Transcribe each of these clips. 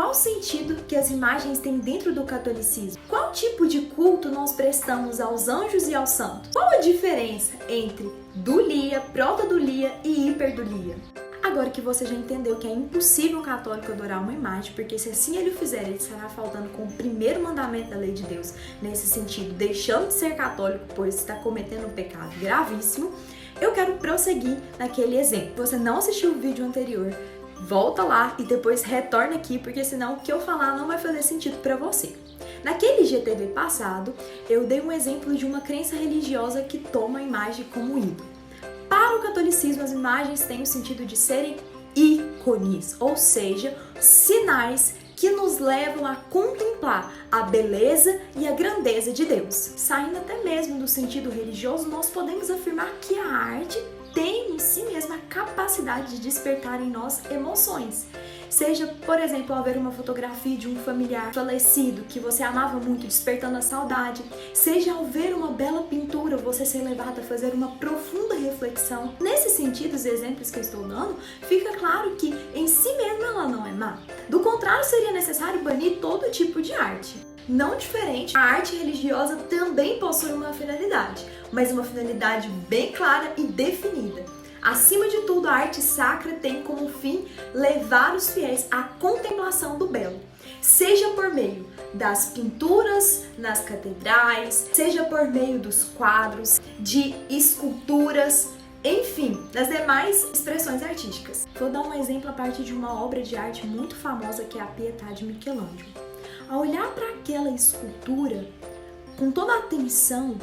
qual sentido que as imagens têm dentro do catolicismo? Qual tipo de culto nós prestamos aos anjos e aos santos? Qual a diferença entre dulia, protodulia e hiperdulia? Agora que você já entendeu que é impossível um católico adorar uma imagem, porque se assim ele o fizer, ele estará faltando com o primeiro mandamento da lei de Deus, nesse sentido, deixando de ser católico, pois está cometendo um pecado gravíssimo, eu quero prosseguir naquele exemplo. Se você não assistiu o vídeo anterior, volta lá e depois retorna aqui, porque senão o que eu falar não vai fazer sentido para você. Naquele GTV passado, eu dei um exemplo de uma crença religiosa que toma a imagem como ídolo. Para o catolicismo, as imagens têm o sentido de serem ícones, ou seja, sinais que nos levam a contemplar a beleza e a grandeza de Deus. Saindo até mesmo do sentido religioso, nós podemos afirmar que a arte tem em si mesma a capacidade de despertar em nós emoções. Seja, por exemplo, ao ver uma fotografia de um familiar falecido que você amava muito, despertando a saudade. Seja ao ver uma bela pintura, você ser levado a fazer uma profunda reflexão. Nesse sentido, os exemplos que eu estou dando, fica claro que em si mesma ela não é má. Do contrário, seria necessário banir todo tipo de arte. Não diferente, a arte religiosa também possui uma finalidade, mas uma finalidade bem clara e definida. Acima de tudo, a arte sacra tem como fim levar os fiéis à contemplação do belo, seja por meio das pinturas nas catedrais, seja por meio dos quadros, de esculturas, enfim, das demais expressões artísticas. Vou dar um exemplo a partir de uma obra de arte muito famosa que é a Pietà de Michelangelo. Ao olhar para aquela escultura com toda a atenção,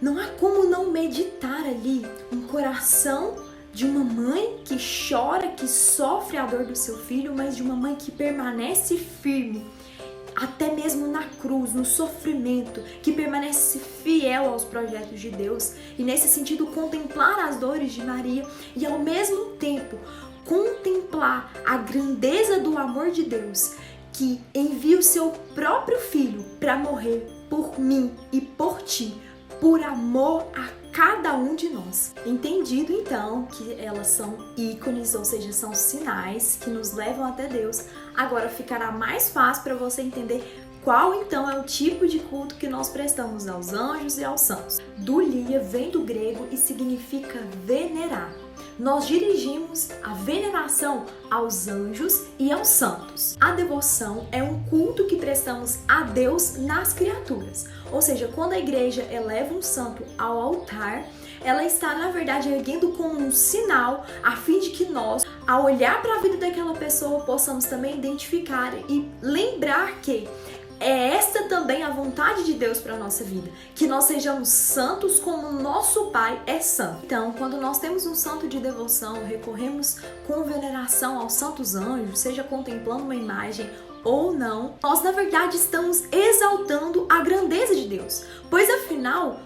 não há como não meditar ali um coração de uma mãe que chora, que sofre a dor do seu filho, mas de uma mãe que permanece firme, até mesmo na cruz, no sofrimento, que permanece fiel aos projetos de Deus e nesse sentido contemplar as dores de Maria e ao mesmo tempo contemplar a grandeza do amor de Deus que envia o seu próprio filho para morrer por mim e por ti, por amor a cada um de nós. Entendido então que elas são ícones, ou seja, são sinais que nos levam até Deus, agora ficará mais fácil para você entender qual então é o tipo de culto que nós prestamos aos anjos e aos santos. Dulia vem do grego e significa venerar. Nós dirigimos a veneração aos anjos e aos santos. A devoção é um culto que prestamos a Deus nas criaturas. Ou seja, quando a igreja eleva um santo ao altar, ela está, na verdade, erguendo como um sinal a fim de que nós, ao olhar para a vida daquela pessoa, possamos também identificar e lembrar que é esta também a vontade de Deus para a nossa vida, que nós sejamos santos como nosso Pai é santo. Então, quando nós temos um santo de devoção, recorremos com veneração aos santos anjos, seja contemplando uma imagem ou não, nós na verdade estamos exaltando a grandeza de Deus, pois afinal,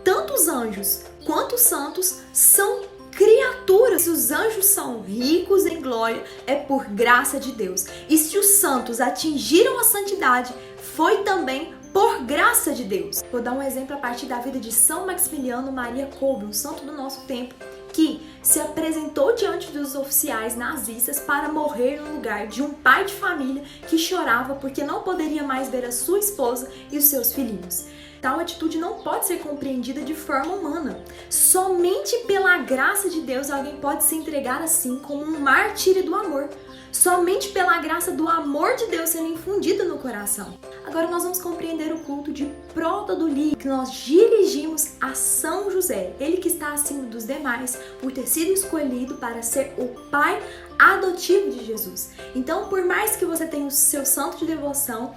tanto os anjos quanto os santos são criaturas. Se os anjos são ricos em glória, é por graça de Deus. E se os santos atingiram a santidade, foi também por graça de Deus. Vou dar um exemplo a partir da vida de São Maximiliano Maria Kolbe, um santo do nosso tempo, que se apresentou diante dos oficiais nazistas para morrer no lugar de um pai de família que chorava porque não poderia mais ver a sua esposa e os seus filhinhos. Tal atitude não pode ser compreendida de forma humana. Somente pela graça de Deus alguém pode se entregar assim como um mártir do amor. Somente pela graça do amor de Deus sendo infundido no coração. Agora nós vamos compreender o culto de protodulia, que nós dirigimos a São José, ele que está acima dos demais por ter sido escolhido para ser o pai adotivo de Jesus. Então, por mais que você tenha o seu santo de devoção,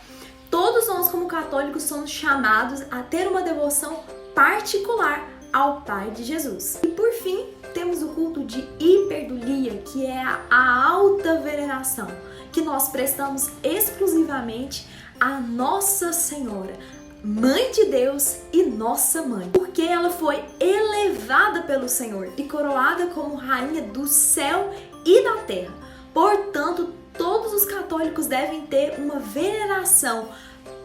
todos nós como católicos somos chamados a ter uma devoção particular ao Pai de Jesus. E por fim, temos o culto de hiperdulia, que é a alta veneração, que nós prestamos exclusivamente a Nossa Senhora, Mãe de Deus e nossa mãe, porque ela foi elevada pelo Senhor e coroada como rainha do céu e da terra. Portanto, todos os católicos devem ter uma veneração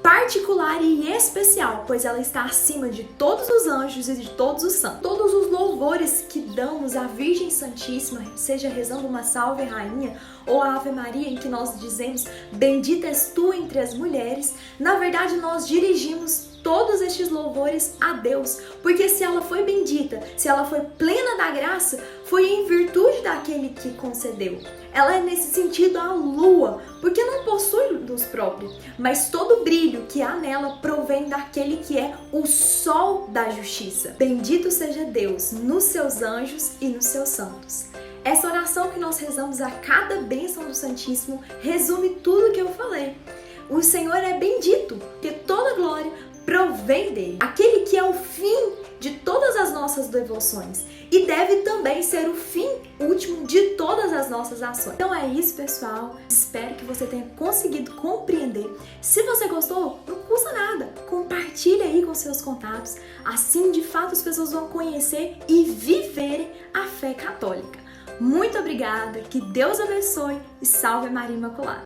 particular e especial, pois ela está acima de todos os anjos e de todos os santos. Todos os louvores que damos à Virgem Santíssima, seja rezando uma Salve Rainha ou a Ave Maria, em que nós dizemos bendita és tu entre as mulheres, na verdade nós dirigimos todos estes louvores a Deus, porque se ela foi bendita, se ela foi plena da graça, foi em virtude daquele que concedeu. Ela é nesse sentido a lua, porque não possui luz própria, mas todo o brilho que há nela provém daquele que é o sol da justiça. Bendito seja Deus nos seus anjos e nos seus santos. Essa oração que nós rezamos a cada bênção do Santíssimo resume tudo que eu falei. O Senhor é bendito, porque toda glória provém dele, aquele que é o fim de todas as nossas devoções e deve também ser o fim último de todas as nossas ações. Então é isso, pessoal. Espero que você tenha conseguido compreender. Se você gostou, não custa nada. Compartilhe aí com seus contatos. Assim, de fato, as pessoas vão conhecer e viverem a fé católica. Muito obrigada, que Deus abençoe e salve a Maria Imaculada.